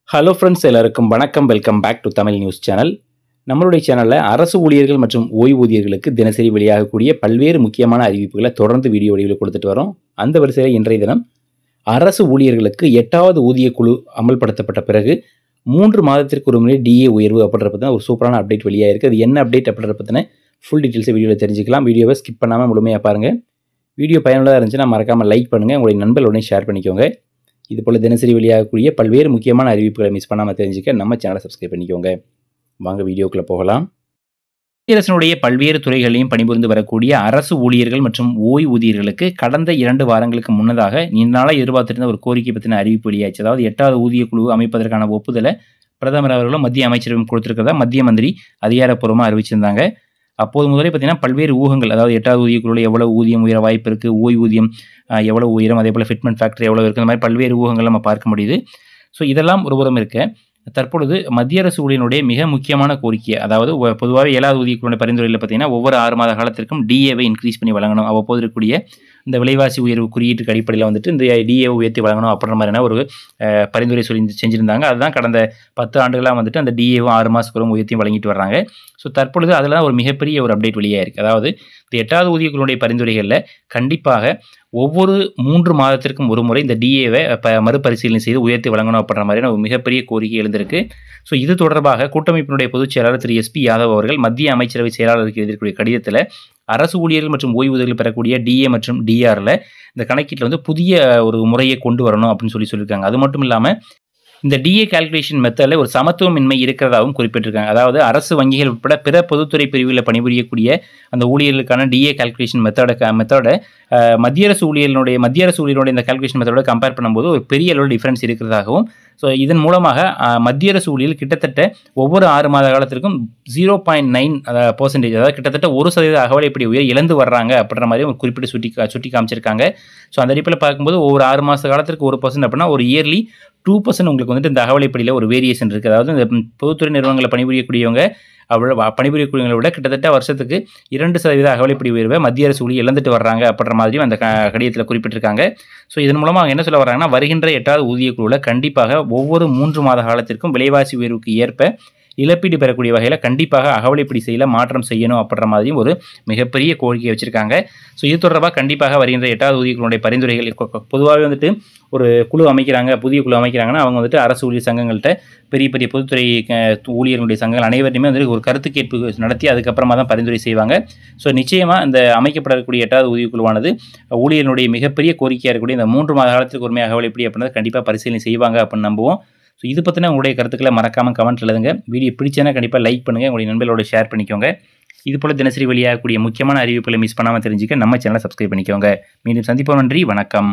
Hello friends, எல்லாருக்கும் வணக்கம். Welcome back to Tamil news channel. நம்மளுடைய சேனலில் அரசு ஊழியர்கள் மற்றும் ஓய்வூதியர்களுக்கு தினசரி வெளியாகக்கூடிய பல்வேறு முக்கியமான அறிவிப்புகளை தொடர்ந்து வீடியோ வடிவில் கொடுத்துட்டு வரோம். அந்த வரிசையில் இன்றைய தினம் அரசு ஊழியர்களுக்கு 8வது ஊதிய குழு அமல்படுத்தப்பட்ட பிறகு 3 மாதத்திற்கு ஒரு முறை டிஏ உயர்வு அப்படின்ற பற்றின ஒரு சூப்பரான அப்டேட் வெளியாகிருக்கு. அது என்ன அப்டேட் அப்படின்ற பற்றின ஃபுல் டீட்டெயில்ஸை வீடியோவில் தெரிஞ்சுக்கலாம். வீடியோவை ஸ்கிப் பண்ணாமல் முழுமையாக பாருங்கள். வீடியோ பயனுள்ளதாக இருந்துச்சுன்னா மறக்காமல் லைக் பண்ணுங்கள், உங்களுடைய நண்பர்களுடனே ஷேர் பண்ணிக்கோங்க. இதுபோல் தினசரி வெளியாகக்கூடிய பல்வேறு முக்கியமான அறிவிப்புகளை மிஸ் பண்ணாமல் தெரிஞ்சுக்க நம்ம சேனலை சப்ஸ்கிரைப் பண்ணிக்கோங்க. வாங்க வீடியோக்குள்ளே போகலாம். மத்திய அரசினுடைய பல்வேறு துறைகளையும் பணிபுரிந்து வரக்கூடிய அரசு ஊழியர்கள் மற்றும் ஓய்வூதியர்களுக்கு கடந்த 2 வாரங்களுக்கு முன்னதாக நீண்ட நாளாக எதிர்பார்த்திருந்த ஒரு கோரிக்கை பற்றின அறிவிப்பு வெளியாச்சு. அதாவது 8வது ஊதிய குழு அமைப்பதற்கான ஒப்புதலை பிரதமர் அவர்களும் மத்திய அமைச்சரும் கொடுத்திருக்கிறதா மத்திய மந்திரி அதிகாரப்பூர்வமாக அறிவிச்சிருந்தாங்க. அப்போது முதலே பார்த்தீங்கன்னா பல்வேறு ஊகங்கள், அதாவது 8வது ஊதிய குழுவில் எவ்வளோ ஊதியம் உயர வாய்ப்பு இருக்குது, ஓய்வூதியம் எவ்வளோ உயரம், அதே போல் ஃபிட்மெண்ட் ஃபேக்டர் எவ்வளோ இருக்குது, இந்த மாதிரி பல்வேறு ஊகங்கள் நம்ம பார்க்க முடியுது. ஸோ இதெல்லாம் ஒரு புறம் இருக்க, தற்பொழுது மத்திய அரசு ஊழியனுடைய மிக முக்கியமான கோரிக்கை, அதாவது பொதுவாக 7வது ஊதிய குழுவின் பரிந்துரையில் பார்த்தீங்கன்னா ஒவ்வொரு 6 மாத காலத்திற்கும் டிஏவை இன்க்ரீஸ் பண்ணி வழங்கணும், அவ்வப்போது இருக்கக்கூடிய இந்த விலைவாசி உயர்வு குறியீட்டுக்கு அடிப்படையில் வந்துட்டு இந்த டிஏவை உயர்த்தி வழங்கணும் அப்படின்ற மாதிரியான ஒரு பரிந்துரை செஞ்சுருந்தாங்க. அதுதான் கடந்த 10 ஆண்டுகளாக வந்துட்டு அந்த டிஏவும் 6 மாதத்துக்கு உயர்த்தி வழங்கிட்டு வர்றாங்க. ஸோ தற்பொழுது அதில் தான் ஒரு மிகப்பெரிய ஒரு அப்டேட் வெளியாயிருக்கு. அதாவது இந்த 8வது ஊதிய குழுவுடைய பரிந்துரைகளில் கண்டிப்பாக ஒவ்வொரு 3 மாதத்திற்கும் ஒரு முறை இந்த டிஏவை மறுபரிசீலனை செய்து உயர்த்தி வழங்கணும் அப்படின்ற மாதிரியான ஒரு மிகப்பெரிய கோரிக்கை எழுந்திருக்கு. ஸோ இது தொடர்பாக கூட்டமைப்பினுடைய பொதுச் செயலாளர் திரு SP யாதவ் அவர்கள் மத்திய அமைச்சரவை செயலாளருக்கு எழுதியிருக்கக்கூடிய கடிதத்தில் அரசு ஊழியர்கள் மற்றும் ஓய்வூதியர்கள் பெறக்கூடிய டிஏ மற்றும் டிஆரில் இந்த கணக்கீட்டில் வந்து புதிய ஒரு முறையை கொண்டு வரணும் அப்படின்னு சொல்லியிருக்காங்க. அது மட்டும் இல்லாமல் இந்த டிஏ கால்குலேஷன் மெத்தடில் ஒரு சமத்துவமின்மை இருக்கிறதாகவும் குறிப்பிட்டிருக்காங்க. அதாவது அரசு வங்கிகள் உட்பட பிற பொதுத்துறை பிரிவுகளில் பணிபுரியக்கூடிய அந்த ஊழியர்களுக்கான டிஏ கால்குலேஷன் மெத்தடை மத்திய அரசு ஊழியர்களுடைய இந்த கால்குலேஷன் மெத்தடோட கம்பேர் பண்ணும்போது ஒரு பெரிய அளவு டிஃபரன்ஸ் இருக்கிறதாகவும், ஸோ இதன் மூலமாக மத்திய அரசு ஊழியர்கள் கிட்டத்தட்ட ஒவ்வொரு 6 மாத காலத்திற்கும் 0.9% அதாவது கிட்டத்தட்ட 1% அகவலைப்படி உயர் இழந்து வர்றாங்க அப்படின்ற மாதிரி ஒரு குறிப்பிட்டு சுட்டி காமிச்சிருக்காங்க. ஸோ அந்த அடிப்படையில் பார்க்கும்போது ஒவ்வொரு 6 மாத காலத்திற்கு 1% அப்படின்னா ஒரு இயர்லி 2% உங்களுக்கு வந்துட்டு இந்த அகவலைப்படியில் ஒரு வேரியேஷன் இருக்குது. அதாவது இந்த பொதுத்துறை நிறுவனங்களை பணிபுரியக்கூடியவங்களை விட கிட்டத்தட்ட வருஷத்துக்கு 2% அகவலைப்படி உயர்வை மத்திய அரசு ஊழியர் இழந்துட்டு வர்றாங்க அப்படின்ற மாதிரியும் அந்த கடிதத்தில் குறிப்பிட்டிருக்காங்க. ஸோ இதன் மூலமாக என்ன சொல்ல வர்றாங்கன்னா, வருகின்ற 8வது ஊதிய குழுவில் கண்டிப்பாக ஒவ்வொரு 3 மாத காலத்திற்கும் விலைவாசி உயர்வுக்கு ஏற்ப இழப்பீடு பெறக்கூடிய வகையில் கண்டிப்பாக அகவலைப்படி செய்யல மாற்றம் செய்யணும் அப்படின்ற மாதிரியும் ஒரு மிகப்பெரிய கோரிக்கை வச்சுருக்காங்க. ஸோ இது தொடர்பாக கண்டிப்பாக வருகின்ற 8வது ஊதிய குழுவுடைய பரிந்துரைகள் பொதுவாகவே வந்துட்டு ஒரு குழு அமைக்கிறாங்க, புதிய குழு அமைக்கிறாங்கன்னா அவங்க வந்துட்டு அரசு ஊழியர் சங்கங்கள்கிட்ட பெரிய பெரிய பொதுத்துறை ஊழியர்களுடைய சங்கங்கள் அனைவருமே வந்து ஒரு கருத்து கேட்பு நடத்தி அதுக்கப்புறமா தான் பரிந்துரை செய்வாங்க. ஸோ நிச்சயமாக இந்த அமைக்கப்படக்கூடிய 8வது ஊதிய குழுவானது ஊழியர்களுடைய மிகப்பெரிய கோரிக்கையாக இருக்கக்கூடிய இந்த 3 மாத காலத்திற்கு ஒருமையாக அகவலைப்படி அப்படின்றத கண்டிப்பாக பரிசீலனை செய்வாங்க அப்படின்னு நம்புவோம். ஸோ இது பற்றின உங்களுடைய கருத்துக்களை மறக்காமல் கமெண்ட் எழுதுங்க. வீடியோ பிடிச்சேன்னா கண்டிப்பாக லைக் பண்ணுங்கள், உங்களுடைய நண்பர்களோட ஷேர் பண்ணிக்கோங்க. இது போல் தினசரி வெளியாகக்கூடிய முக்கியமான அறிவிப்புகளை மிஸ் பண்ணாமல் தெரிஞ்சுக்க நம்ம சேனலை சப்ஸ்கிரைப் பண்ணிக்கோங்க. மீண்டும் சந்திப்போம். நன்றி, வணக்கம்.